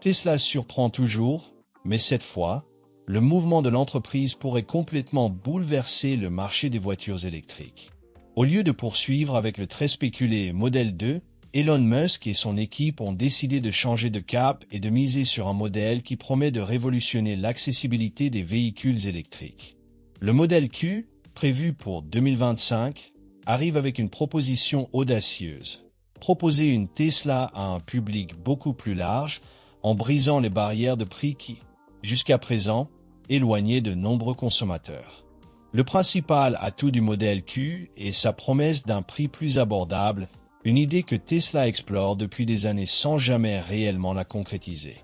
Tesla surprend toujours, mais cette fois, le mouvement de l'entreprise pourrait complètement bouleverser le marché des voitures électriques. Au lieu de poursuivre avec le très spéculé Model 2, Elon Musk et son équipe ont décidé de changer de cap et de miser sur un modèle qui promet de révolutionner l'accessibilité des véhicules électriques. Le Model Q, prévu pour 2025, arrive avec une proposition audacieuse. Proposer une Tesla à un public beaucoup plus large en brisant les barrières de prix qui, jusqu'à présent, éloignaient de nombreux consommateurs. Le principal atout du Model Q est sa promesse d'un prix plus abordable, une idée que Tesla explore depuis des années sans jamais réellement la concrétiser.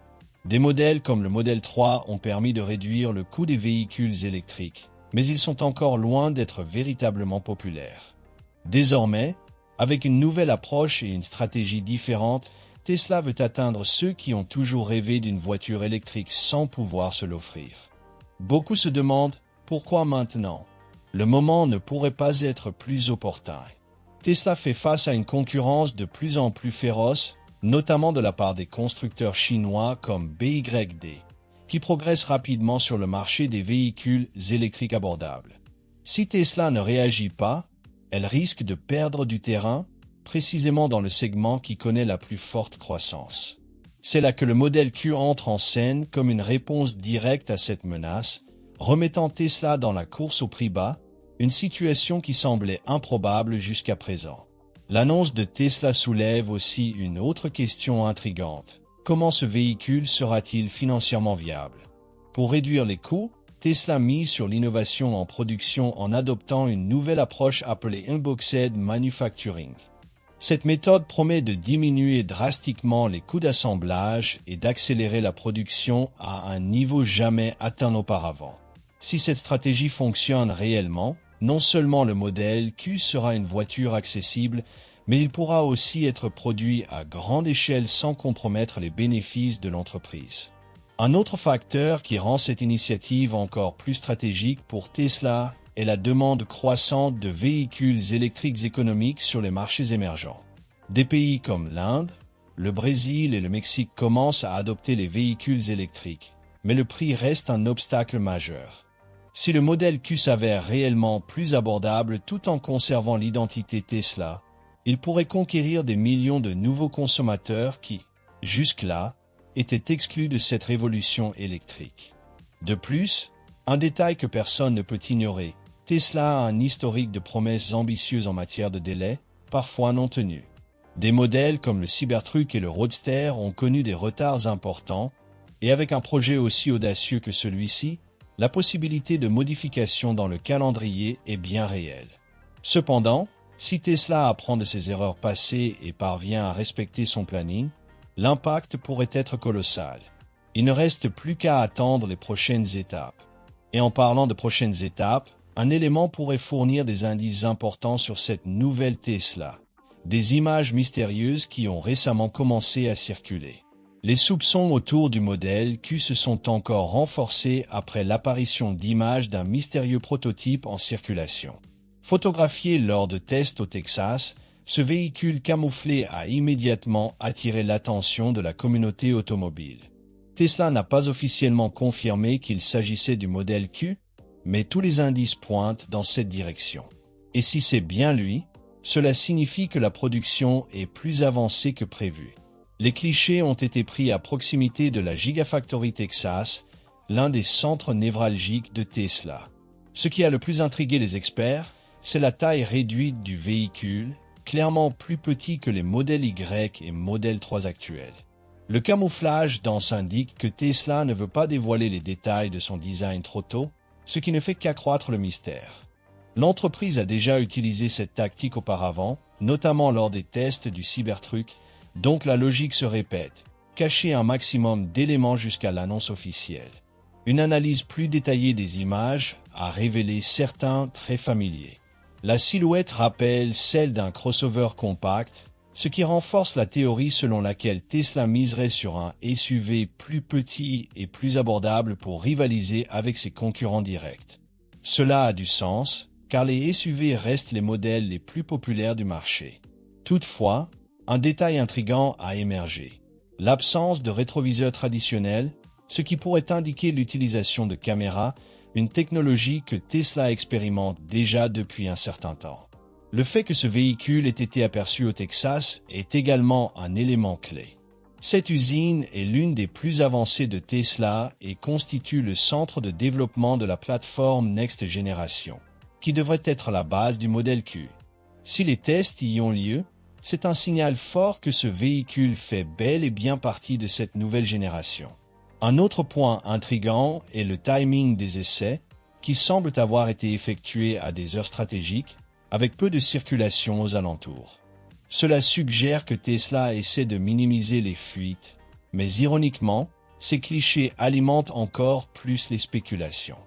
Des modèles comme le Model 3 ont permis de réduire le coût des véhicules électriques, mais ils sont encore loin d'être véritablement populaires. Désormais, avec une nouvelle approche et une stratégie différente, Tesla veut atteindre ceux qui ont toujours rêvé d'une voiture électrique sans pouvoir se l'offrir. Beaucoup se demandent pourquoi maintenant. Le moment ne pourrait pas être plus opportun. Tesla fait face à une concurrence de plus en plus féroce, notamment de la part des constructeurs chinois comme BYD, qui progressent rapidement sur le marché des véhicules électriques abordables. Si Tesla ne réagit pas, elle risque de perdre du terrain, précisément dans le segment qui connaît la plus forte croissance. C'est là que le Model Q entre en scène comme une réponse directe à cette menace, remettant Tesla dans la course au prix bas, une situation qui semblait improbable jusqu'à présent. L'annonce de Tesla soulève aussi une autre question intrigante. Comment ce véhicule sera-t-il financièrement viable? Pour réduire les coûts, Tesla mise sur l'innovation en production en adoptant une nouvelle approche appelée Unboxed Manufacturing. Cette méthode promet de diminuer drastiquement les coûts d'assemblage et d'accélérer la production à un niveau jamais atteint auparavant. Si cette stratégie fonctionne réellement, non seulement le Model Q sera une voiture accessible, mais il pourra aussi être produit à grande échelle sans compromettre les bénéfices de l'entreprise. Un autre facteur qui rend cette initiative encore plus stratégique pour Tesla est la demande croissante de véhicules électriques économiques sur les marchés émergents. Des pays comme l'Inde, le Brésil et le Mexique commencent à adopter les véhicules électriques, mais le prix reste un obstacle majeur. Si le Model Q s'avère réellement plus abordable tout en conservant l'identité Tesla, il pourrait conquérir des millions de nouveaux consommateurs qui, jusque-là, étaient exclus de cette révolution électrique. De plus, un détail que personne ne peut ignorer, Tesla a un historique de promesses ambitieuses en matière de délai, parfois non tenues. Des modèles comme le Cybertruck et le Roadster ont connu des retards importants, et avec un projet aussi audacieux que celui-ci, la possibilité de modification dans le calendrier est bien réelle. Cependant, si Tesla apprend de ses erreurs passées et parvient à respecter son planning, l'impact pourrait être colossal. Il ne reste plus qu'à attendre les prochaines étapes. Et en parlant de prochaines étapes, un élément pourrait fournir des indices importants sur cette nouvelle Tesla. Des images mystérieuses qui ont récemment commencé à circuler. Les soupçons autour du modèle Q se sont encore renforcés après l'apparition d'images d'un mystérieux prototype en circulation. Photographié lors de tests au Texas, ce véhicule camouflé a immédiatement attiré l'attention de la communauté automobile. Tesla n'a pas officiellement confirmé qu'il s'agissait du modèle Q, mais tous les indices pointent dans cette direction. Et si c'est bien lui, cela signifie que la production est plus avancée que prévu. Les clichés ont été pris à proximité de la Gigafactory Texas, l'un des centres névralgiques de Tesla. Ce qui a le plus intrigué les experts, c'est la taille réduite du véhicule, clairement plus petit que les modèles Y et Model 3 actuels. Le camouflage dense indique que Tesla ne veut pas dévoiler les détails de son design trop tôt, ce qui ne fait qu'accroître le mystère. L'entreprise a déjà utilisé cette tactique auparavant, notamment lors des tests du Cybertruck, donc la logique se répète, cacher un maximum d'éléments jusqu'à l'annonce officielle. Une analyse plus détaillée des images a révélé certains très familiers. La silhouette rappelle celle d'un crossover compact, ce qui renforce la théorie selon laquelle Tesla miserait sur un SUV plus petit et plus abordable pour rivaliser avec ses concurrents directs. Cela a du sens, car les SUV restent les modèles les plus populaires du marché. Toutefois, un détail intrigant a émergé. l'absence de rétroviseur traditionnel, ce qui pourrait indiquer l'utilisation de caméras, une technologie que Tesla expérimente déjà depuis un certain temps. Le fait que ce véhicule ait été aperçu au Texas est également un élément clé. Cette usine est l'une des plus avancées de Tesla et constitue le centre de développement de la plateforme Next Generation, qui devrait être la base du modèle Q. Si les tests y ont lieu, c'est un signal fort que ce véhicule fait bel et bien partie de cette nouvelle génération. Un autre point intrigant est le timing des essais, qui semblent avoir été effectués à des heures stratégiques, avec peu de circulation aux alentours. Cela suggère que Tesla essaie de minimiser les fuites, mais ironiquement, ces clichés alimentent encore plus les spéculations.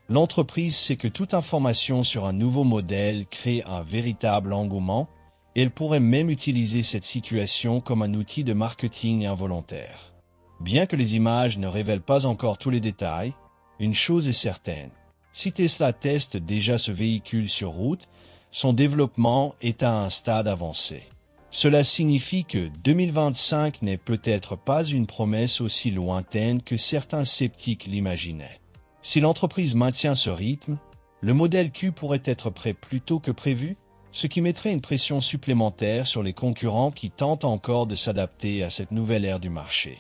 L'entreprise sait que toute information sur un nouveau modèle crée un véritable engouement, et elle pourrait même utiliser cette situation comme un outil de marketing involontaire. Bien que les images ne révèlent pas encore tous les détails, une chose est certaine. Si Tesla teste déjà ce véhicule sur route, son développement est à un stade avancé. Cela signifie que 2025 n'est peut-être pas une promesse aussi lointaine que certains sceptiques l'imaginaient. Si l'entreprise maintient ce rythme, le modèle Q pourrait être prêt plus tôt que prévu, ce qui mettrait une pression supplémentaire sur les concurrents qui tentent encore de s'adapter à cette nouvelle ère du marché.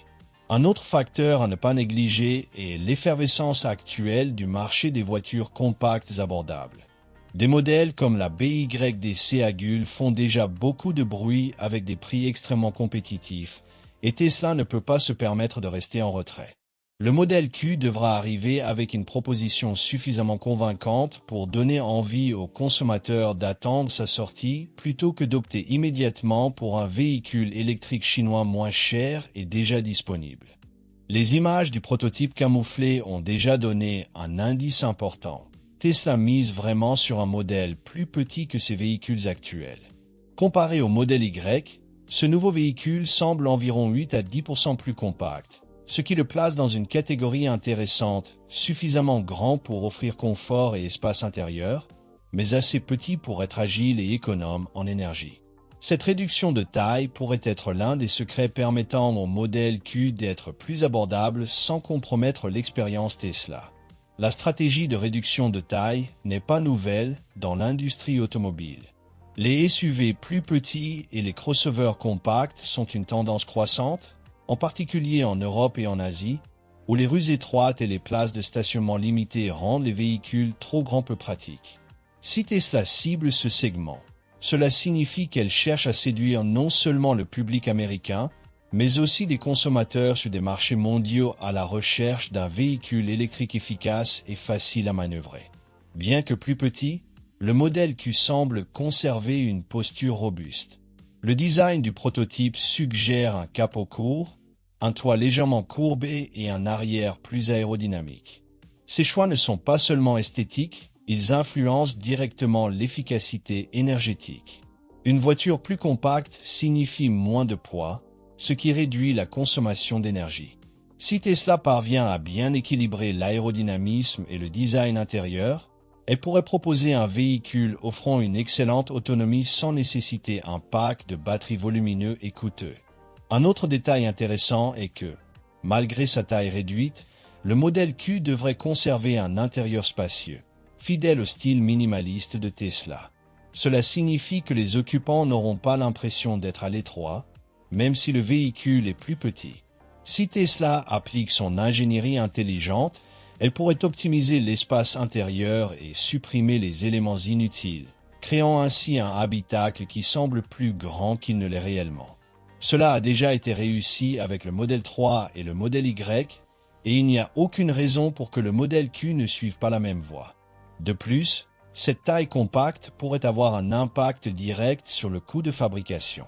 Un autre facteur à ne pas négliger est l'effervescence actuelle du marché des voitures compactes abordables. Des modèles comme la BYD Agule font déjà beaucoup de bruit avec des prix extrêmement compétitifs, et Tesla ne peut pas se permettre de rester en retrait. Le modèle Q devra arriver avec une proposition suffisamment convaincante pour donner envie aux consommateurs d'attendre sa sortie plutôt que d'opter immédiatement pour un véhicule électrique chinois moins cher et déjà disponible. Les images du prototype camouflé ont déjà donné un indice important. Tesla mise vraiment sur un modèle plus petit que ses véhicules actuels. Comparé au modèle Y, ce nouveau véhicule semble environ 8 à 10% plus compact, ce qui le place dans une catégorie intéressante, suffisamment grand pour offrir confort et espace intérieur, mais assez petit pour être agile et économe en énergie. Cette réduction de taille pourrait être l'un des secrets permettant au modèle Q d'être plus abordable sans compromettre l'expérience Tesla. La stratégie de réduction de taille n'est pas nouvelle dans l'industrie automobile. Les SUV plus petits et les crossovers compacts sont une tendance croissante, en particulier en Europe et en Asie, où les rues étroites et les places de stationnement limitées rendent les véhicules trop grands peu pratiques. Si Tesla cible ce segment, cela signifie qu'elle cherche à séduire non seulement le public américain, mais aussi des consommateurs sur des marchés mondiaux à la recherche d'un véhicule électrique efficace et facile à manœuvrer. Bien que plus petit, le modèle Q semble conserver une posture robuste. Le design du prototype suggère un capot court, un toit légèrement courbé et un arrière plus aérodynamique. Ces choix ne sont pas seulement esthétiques, ils influencent directement l'efficacité énergétique. Une voiture plus compacte signifie moins de poids, ce qui réduit la consommation d'énergie. Si Tesla parvient à bien équilibrer l'aérodynamisme et le design intérieur, elle pourrait proposer un véhicule offrant une excellente autonomie sans nécessiter un pack de batterie volumineux et coûteux. Un autre détail intéressant est que, malgré sa taille réduite, le modèle Q devrait conserver un intérieur spacieux, fidèle au style minimaliste de Tesla. Cela signifie que les occupants n'auront pas l'impression d'être à l'étroit, même si le véhicule est plus petit. Si Tesla applique son ingénierie intelligente, elle pourrait optimiser l'espace intérieur et supprimer les éléments inutiles, créant ainsi un habitacle qui semble plus grand qu'il ne l'est réellement. Cela a déjà été réussi avec le modèle 3 et le modèle Y, et il n'y a aucune raison pour que le modèle Q ne suive pas la même voie. De plus, cette taille compacte pourrait avoir un impact direct sur le coût de fabrication.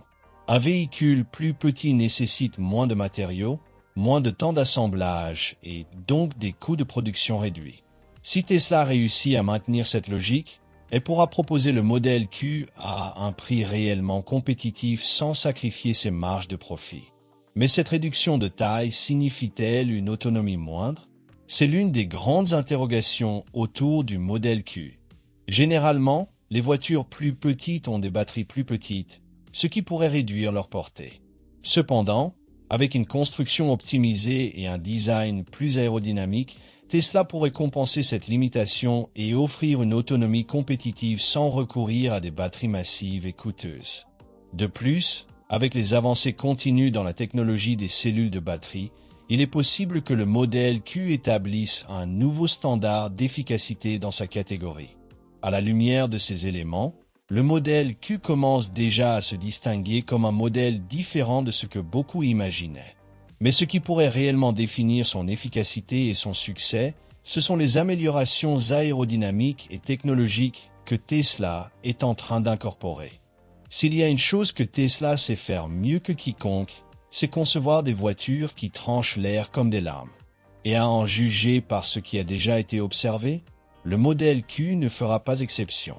Un véhicule plus petit nécessite moins de matériaux, moins de temps d'assemblage et donc des coûts de production réduits. Si Tesla réussit à maintenir cette logique, elle pourra proposer le modèle Q à un prix réellement compétitif sans sacrifier ses marges de profit. Mais cette réduction de taille signifie-t-elle une autonomie moindre? C'est l'une des grandes interrogations autour du modèle Q. Généralement, les voitures plus petites ont des batteries plus petites, ce qui pourrait réduire leur portée. Cependant, Avec une construction optimisée et un design plus aérodynamique, Tesla pourrait compenser cette limitation et offrir une autonomie compétitive sans recourir à des batteries massives et coûteuses. De plus, avec les avancées continues dans la technologie des cellules de batterie, il est possible que le modèle Q établisse un nouveau standard d'efficacité dans sa catégorie. À la lumière de ces éléments, le modèle Q commence déjà à se distinguer comme un modèle différent de ce que beaucoup imaginaient. Mais ce qui pourrait réellement définir son efficacité et son succès, ce sont les améliorations aérodynamiques et technologiques que Tesla est en train d'incorporer. S'il y a une chose que Tesla sait faire mieux que quiconque, c'est concevoir des voitures qui tranchent l'air comme des lames. Et à en juger par ce qui a déjà été observé, le modèle Q ne fera pas exception.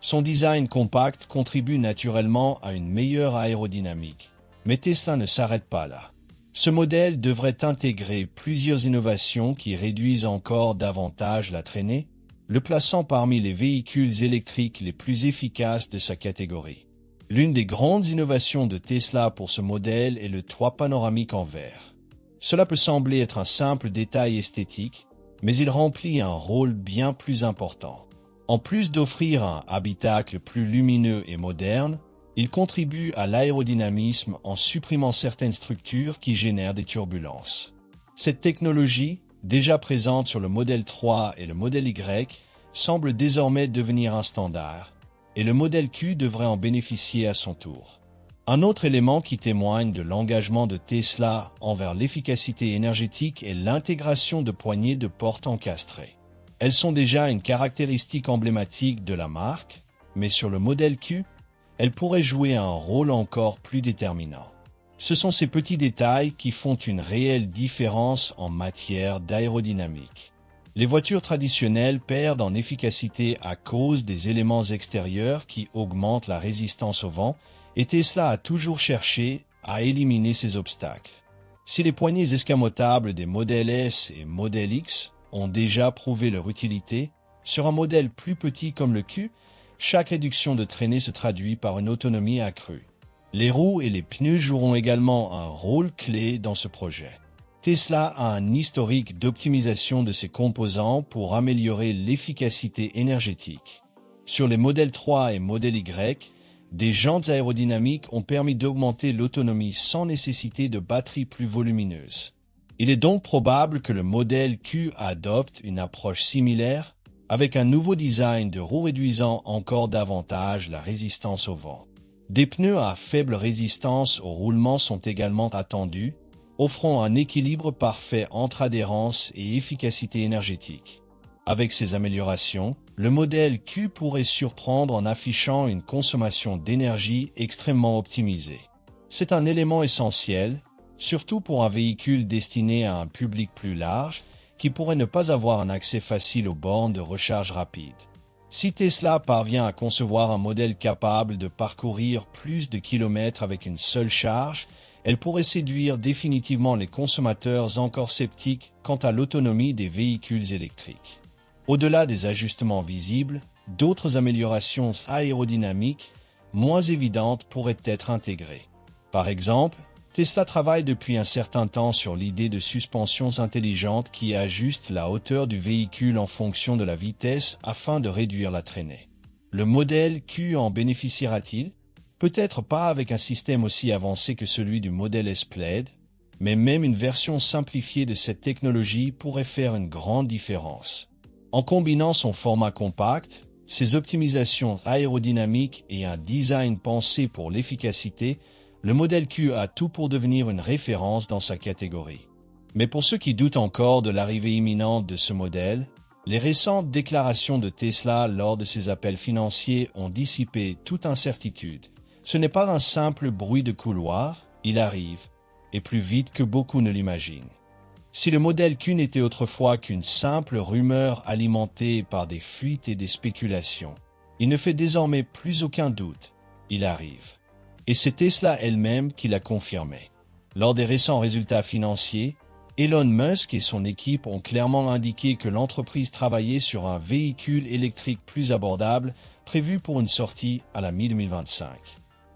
Son design compact contribue naturellement à une meilleure aérodynamique, mais Tesla ne s'arrête pas là. Ce modèle devrait intégrer plusieurs innovations qui réduisent encore davantage la traînée, le plaçant parmi les véhicules électriques les plus efficaces de sa catégorie. L'une des grandes innovations de Tesla pour ce modèle est le toit panoramique en verre. Cela peut sembler être un simple détail esthétique, mais il remplit un rôle bien plus important. En plus d'offrir un habitacle plus lumineux et moderne, il contribue à l'aérodynamisme en supprimant certaines structures qui génèrent des turbulences. Cette technologie, déjà présente sur le modèle 3 et le modèle Y, semble désormais devenir un standard, et le modèle Q devrait en bénéficier à son tour. Un autre élément qui témoigne de l'engagement de Tesla envers l'efficacité énergétique est l'intégration de poignées de porte encastrées. Elles sont déjà une caractéristique emblématique de la marque, mais sur le modèle Q, elles pourraient jouer un rôle encore plus déterminant. Ce sont ces petits détails qui font une réelle différence en matière d'aérodynamique. Les voitures traditionnelles perdent en efficacité à cause des éléments extérieurs qui augmentent la résistance au vent, et Tesla a toujours cherché à éliminer ces obstacles. Si les poignées escamotables des modèles S et modèle X ont déjà prouvé leur utilité, sur un modèle plus petit comme le Q, chaque réduction de traînée se traduit par une autonomie accrue. Les roues et les pneus joueront également un rôle clé dans ce projet. Tesla a un historique d'optimisation de ses composants pour améliorer l'efficacité énergétique. Sur les modèles 3 et modèle Y, des jantes aérodynamiques ont permis d'augmenter l'autonomie sans nécessité de batteries plus volumineuses. Il est donc probable que le modèle Q adopte une approche similaire, avec un nouveau design de roues réduisant encore davantage la résistance au vent. Des pneus à faible résistance au roulement sont également attendus, offrant un équilibre parfait entre adhérence et efficacité énergétique. Avec ces améliorations, le modèle Q pourrait surprendre en affichant une consommation d'énergie extrêmement optimisée. C'est un élément essentiel, surtout pour un véhicule destiné à un public plus large, qui pourrait ne pas avoir un accès facile aux bornes de recharge rapide. Si Tesla parvient à concevoir un modèle capable de parcourir plus de kilomètres avec une seule charge, elle pourrait séduire définitivement les consommateurs encore sceptiques quant à l'autonomie des véhicules électriques. Au-delà des ajustements visibles, d'autres améliorations aérodynamiques moins évidentes pourraient être intégrées. Par exemple, Tesla travaille depuis un certain temps sur l'idée de suspensions intelligentes qui ajustent la hauteur du véhicule en fonction de la vitesse afin de réduire la traînée. Le modèle Q en bénéficiera-t-il? Peut-être pas avec un système aussi avancé que celui du modèle S-Plaid, mais même une version simplifiée de cette technologie pourrait faire une grande différence. En combinant son format compact, ses optimisations aérodynamiques et un design pensé pour l'efficacité, le modèle Q a tout pour devenir une référence dans sa catégorie. Mais pour ceux qui doutent encore de l'arrivée imminente de ce modèle, les récentes déclarations de Tesla lors de ses appels financiers ont dissipé toute incertitude. Ce n'est pas un simple bruit de couloir, il arrive, et plus vite que beaucoup ne l'imaginent. Si le modèle Q n'était autrefois qu'une simple rumeur alimentée par des fuites et des spéculations, il ne fait désormais plus aucun doute, il arrive. Et c'est Tesla elle-même qui l'a confirmé. Lors des récents résultats financiers, Elon Musk et son équipe ont clairement indiqué que l'entreprise travaillait sur un véhicule électrique plus abordable, prévu pour une sortie à la mi-2025.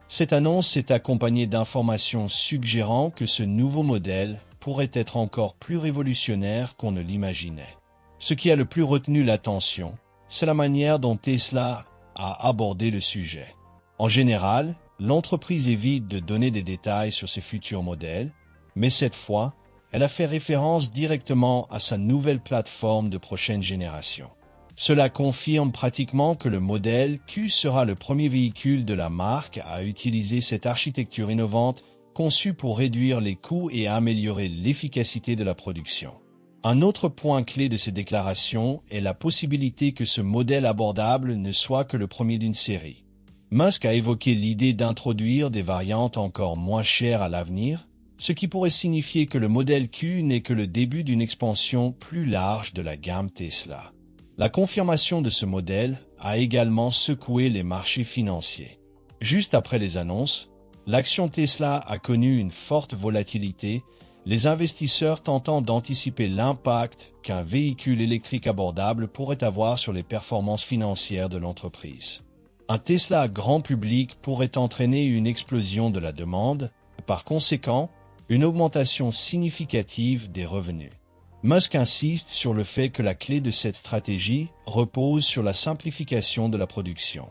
Cette annonce s'est accompagnée d'informations suggérant que ce nouveau modèle pourrait être encore plus révolutionnaire qu'on ne l'imaginait. Ce qui a le plus retenu l'attention, c'est la manière dont Tesla a abordé le sujet. En général, l'entreprise évite de donner des détails sur ses futurs modèles, mais cette fois, elle a fait référence directement à sa nouvelle plateforme de prochaine génération. Cela confirme pratiquement que le modèle Q sera le premier véhicule de la marque à utiliser cette architecture innovante conçue pour réduire les coûts et améliorer l'efficacité de la production. Un autre point clé de ces déclarations est la possibilité que ce modèle abordable ne soit que le premier d'une série. Musk a évoqué l'idée d'introduire des variantes encore moins chères à l'avenir, ce qui pourrait signifier que le modèle Q n'est que le début d'une expansion plus large de la gamme Tesla. La confirmation de ce modèle a également secoué les marchés financiers. Juste après les annonces, l'action Tesla a connu une forte volatilité, les investisseurs tentant d'anticiper l'impact qu'un véhicule électrique abordable pourrait avoir sur les performances financières de l'entreprise. Un Tesla grand public pourrait entraîner une explosion de la demande, par conséquent, une augmentation significative des revenus. Musk insiste sur le fait que la clé de cette stratégie repose sur la simplification de la production.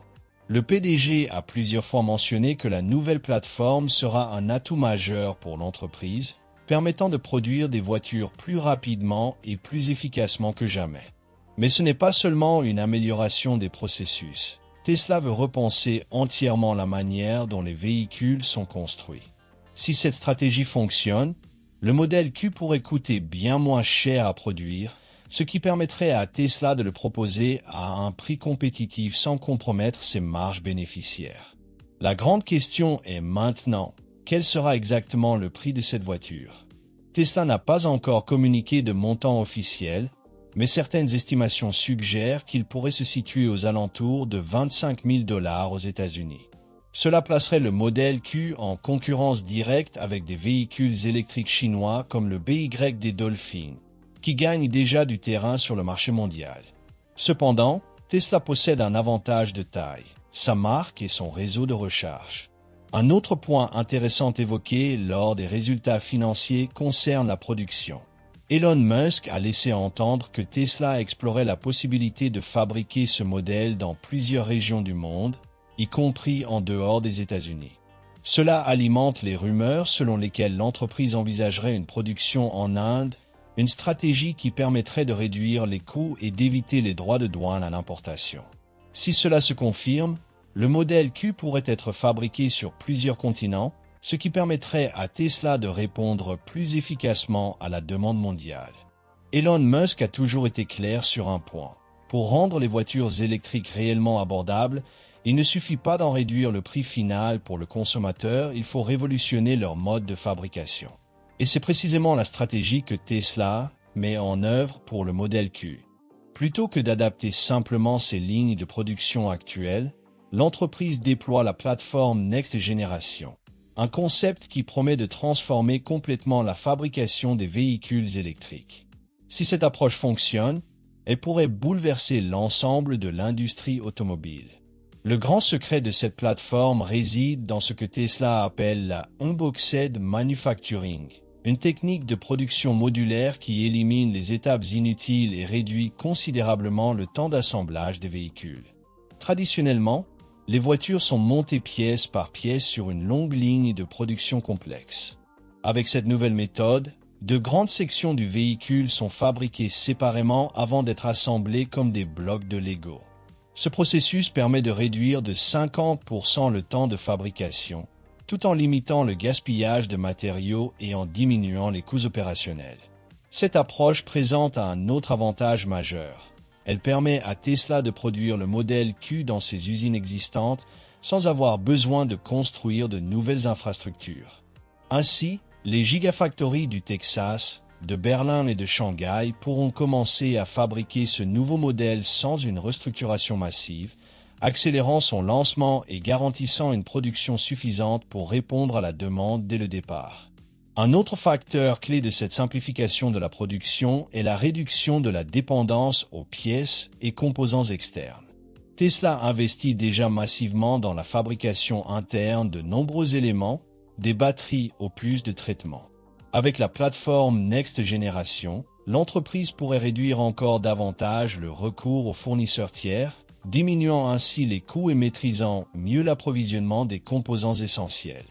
Le PDG a plusieurs fois mentionné que la nouvelle plateforme sera un atout majeur pour l'entreprise, permettant de produire des voitures plus rapidement et plus efficacement que jamais. Mais ce n'est pas seulement une amélioration des processus. Tesla veut repenser entièrement la manière dont les véhicules sont construits. Si cette stratégie fonctionne, le modèle Q pourrait coûter bien moins cher à produire, ce qui permettrait à Tesla de le proposer à un prix compétitif sans compromettre ses marges bénéficiaires. La grande question est maintenant, quel sera exactement le prix de cette voiture? Tesla n'a pas encore communiqué de montant officiel, mais certaines estimations suggèrent qu'il pourrait se situer aux alentours de 25 000 $ aux États-Unis. Cela placerait le modèle Q en concurrence directe avec des véhicules électriques chinois comme le BYD Dolphin, qui gagnent déjà du terrain sur le marché mondial. Cependant, Tesla possède un avantage de taille, sa marque et son réseau de recharge. Un autre point intéressant évoqué lors des résultats financiers concerne la production. Elon Musk a laissé entendre que Tesla explorait la possibilité de fabriquer ce modèle dans plusieurs régions du monde, y compris en dehors des États-Unis. Cela alimente les rumeurs selon lesquelles l'entreprise envisagerait une production en Inde, une stratégie qui permettrait de réduire les coûts et d'éviter les droits de douane à l'importation. Si cela se confirme, le modèle Q pourrait être fabriqué sur plusieurs continents, ce qui permettrait à Tesla de répondre plus efficacement à la demande mondiale. Elon Musk a toujours été clair sur un point. Pour rendre les voitures électriques réellement abordables, il ne suffit pas d'en réduire le prix final pour le consommateur, il faut révolutionner leur mode de fabrication. Et c'est précisément la stratégie que Tesla met en œuvre pour le modèle Q. Plutôt que d'adapter simplement ses lignes de production actuelles, l'entreprise déploie la plateforme Next Generation, un concept qui promet de transformer complètement la fabrication des véhicules électriques. Si cette approche fonctionne, elle pourrait bouleverser l'ensemble de l'industrie automobile. Le grand secret de cette plateforme réside dans ce que Tesla appelle la Unboxed Manufacturing, une technique de production modulaire qui élimine les étapes inutiles et réduit considérablement le temps d'assemblage des véhicules. Traditionnellement, les voitures sont montées pièce par pièce sur une longue ligne de production complexe. Avec cette nouvelle méthode, de grandes sections du véhicule sont fabriquées séparément avant d'être assemblées comme des blocs de Lego. Ce processus permet de réduire de 50% le temps de fabrication, tout en limitant le gaspillage de matériaux et en diminuant les coûts opérationnels. Cette approche présente un autre avantage majeur. Elle permet à Tesla de produire le modèle Q dans ses usines existantes sans avoir besoin de construire de nouvelles infrastructures. Ainsi, les gigafactories du Texas, de Berlin et de Shanghai pourront commencer à fabriquer ce nouveau modèle sans une restructuration massive, accélérant son lancement et garantissant une production suffisante pour répondre à la demande dès le départ. Un autre facteur clé de cette simplification de la production est la réduction de la dépendance aux pièces et composants externes. Tesla investit déjà massivement dans la fabrication interne de nombreux éléments, des batteries au plus de traitements. Avec la plateforme Next Generation, l'entreprise pourrait réduire encore davantage le recours aux fournisseurs tiers, diminuant ainsi les coûts et maîtrisant mieux l'approvisionnement des composants essentiels.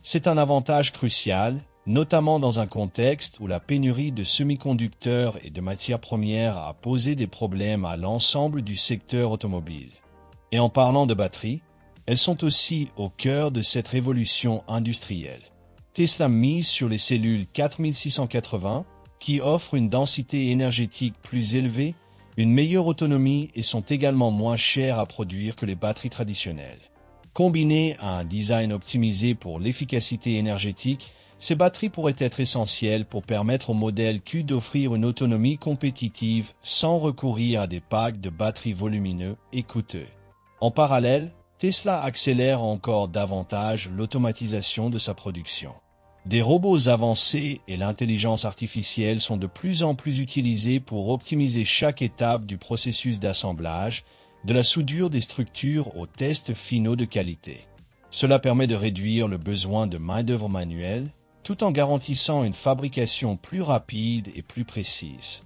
C'est un avantage crucial, notamment dans un contexte où la pénurie de semi-conducteurs et de matières premières a posé des problèmes à l'ensemble du secteur automobile. Et en parlant de batteries, elles sont aussi au cœur de cette révolution industrielle. Tesla mise sur les cellules 4680 qui offrent une densité énergétique plus élevée, une meilleure autonomie et sont également moins chères à produire que les batteries traditionnelles. Combinées à un design optimisé pour l'efficacité énergétique, ces batteries pourraient être essentielles pour permettre au modèle Q d'offrir une autonomie compétitive sans recourir à des packs de batteries volumineux et coûteux. En parallèle, Tesla accélère encore davantage l'automatisation de sa production. Des robots avancés et l'intelligence artificielle sont de plus en plus utilisés pour optimiser chaque étape du processus d'assemblage, de la soudure des structures aux tests finaux de qualité. Cela permet de réduire le besoin de main-d'œuvre manuelle, tout en garantissant une fabrication plus rapide et plus précise.